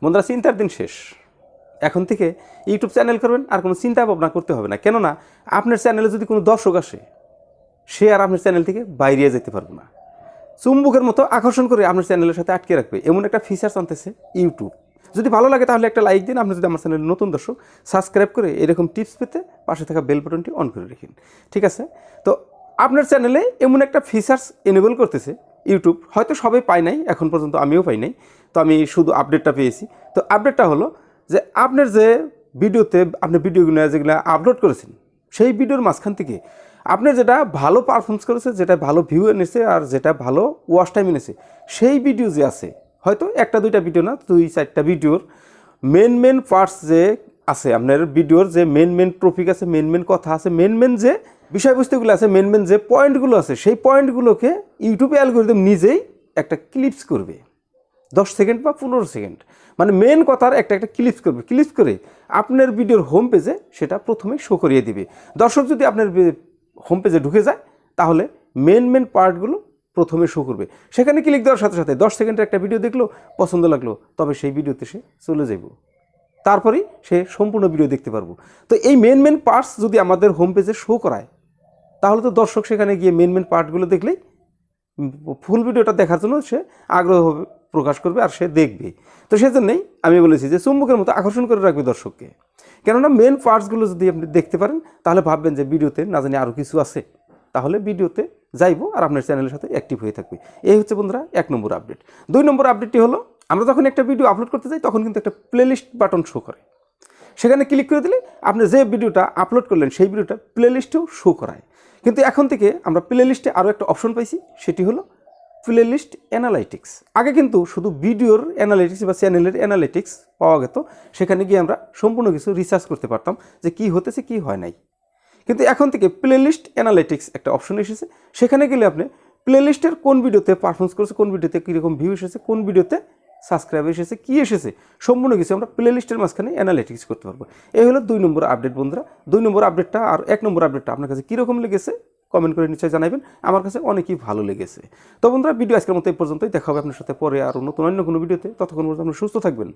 বন্ধুরা চিন্তার দিন শেষ। এখন থেকে ইউটিউব চ্যানেল করবেন আর কোনো চিন্তা ভাবনা করতে হবে না। কেননা আপনার চ্যানেলে যদি কোনো দর্শক আসে, সে আর আপনার চ্যানেল থেকে বাইরে যেতে পারবে না। চুম্বকের মতো আকর্ষণ করে আপনার চ্যানেলের সাথে আটকে রাখবে, এমন একটা ফিচার্স আনতেছে ইউটিউব। যদি ভালো লাগে তাহলে একটা লাইক দিন। আপনি যদি আমার চ্যানেলের নতুন দর্শক, সাবস্ক্রাইব করে এরকম টিপস পেতে পাশে থাকা বেল বাটনটি অন করে রাখুন। ঠিক আছে? তো আপনার চ্যানেলে এমন একটা ফিচার্স এনেবল করতেছে ইউটিউব, হয়তো সবাই পায় নাই, এখন পর্যন্ত আমিও পাই নাই। তো আমি শুধু আপডেটটা পেয়েছি। তো আপডেটটা হলো যে আপনার যে ভিডিওতে আপনি ভিডিওগুলো যেগুলো আপলোড করেছেন, সেই ভিডিওর মাঝখান থেকে আপনার যেটা ভালো পারফরমেন্স করেছে, যেটা ভালো ভিউ এনেছে আর যেটা ভালো ওয়াচ টাইম এনেছে, সেই ভিডিও যে আছে, হয়তো একটা দুইটা ভিডিও না, 2-4টা ভিডিওর মেন পার্টস যে আছে, আপনার ভিডিওর যে মেন টপিক আছে, মেন কথা আছে, মেন যে বিষয়বস্তুগুলো আছে, মেন যে পয়েন্টগুলো আছে, সেই পয়েন্টগুলোকে ইউটিউবে অ্যালগরিদম নিজেই একটা ক্লিপস করবে 10 সেকেন্ড বা 15 সেকেন্ড, মানে মেন কথার একটা ক্লিপস করবে। ক্লিপস করে আপনার ভিডিওর হোম পেজে সেটা প্রথমে শো করিয়ে দিবে। দর্শক যদি আপনার হোম পেজে ঢুকে যায়, তাহলে মেন পার্টগুলো প্রথমে শো করবে। সেখানে ক্লিক দেওয়ার সাথে সাথে 10 সেকেন্ডের একটা ভিডিও দেখলো, পছন্দ লাগলো, তবে সেই ভিডিওতে সে চলে যাব, তারপরেই সে সম্পূর্ণ ভিডিও দেখতে পারবো। তো এই মেন পার্টস যদি আমাদের হোম পেজে শো করায়, তাহলে তো দর্শক সেখানে গিয়ে মেন পার্টগুলো দেখলেই ফুল ভিডিওটা দেখার জন্য সে আগ্রহ প্রকাশ করবে আর সে দেখবে। তো সেজন্যই আমি বলেছি যে চুম্বকের মতো আকর্ষণ করে রাখবে দর্শককে। কেননা মেন পার্টসগুলো যদি আপনি দেখতে পারেন, তাহলে ভাববেন যে ভিডিওতে না জানি আরও কিছু আছে, তাহলে ভিডিওতে যাইবো আর আপনার চ্যানেলের সাথে অ্যাক্টিভ হয়ে থাকবে। এই হচ্ছে বন্ধুরা 1 নম্বর আপডেট। 2 নম্বর আপডেটটি হলো, আমরা যখন একটা ভিডিও আপলোড করতে যাই, তখন কিন্তু একটা প্লেলিস্ট বাটন শো করে। সেখানে ক্লিক করে দিলে আপনি যে ভিডিওটা আপলোড করলেন, সেই ভিডিওটা প্লেলিস্টেও শো করায়। কিন্তু এখন থেকে আমরা প্লেলিস্টে আরও একটা অপশন পাইছি, সেটি হলো প্লেলিস্ট অ্যানালাইটিক্স। আগে কিন্তু শুধু ভিডিওর অ্যানালাইটিক্স বা চ্যানেলের অ্যানালাইটিক্স পাওয়া যেত, সেখানে গিয়ে আমরা সম্পূর্ণ কিছু রিসার্চ করতে পারতাম যে কী হতেছে, কী হয় নাই। কিন্তু এখন থেকে প্লেলিস্ট অ্যানালাইটিক্স একটা অপশন এসেছে। সেখানে গেলে আপনি প্লেলিস্টের কোন ভিডিওতে পারফরমেন্স করেছে, কোন ভিডিওতে কীরকম ভিউ এসেছে, কোন ভিডিওতে সাবস্ক্রাইব এসেছে, কী এসেছে, সম্পূর্ণ কিছু আমরা প্লেলিস্টের মাঝখানে অ্যানালাইটিক্স করতে পারবো। এই হলো 2 নম্বর আপডেট বন্ধুরা। 2 নম্বর আপডেটটা আর 1 নম্বর আপডেটটা আপনার কাছে কীরকম লেগেছে কমেন্ট করে নিশ্চয়ই জানাবেন। আমার কাছে অনেকই ভালো লেগেছে। তো বন্ধুরা, ভিডিও আজকের মতো এই পর্যন্তই। দেখা হবে আপনার সাথে পরে আরও নতুন অন্য কোনো ভিডিওতে। ততক্ষণ পর্যন্ত আপনি সুস্থ থাকবেন,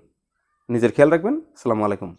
নিজের খেয়াল রাখবেন। আসসালামু আলাইকুম।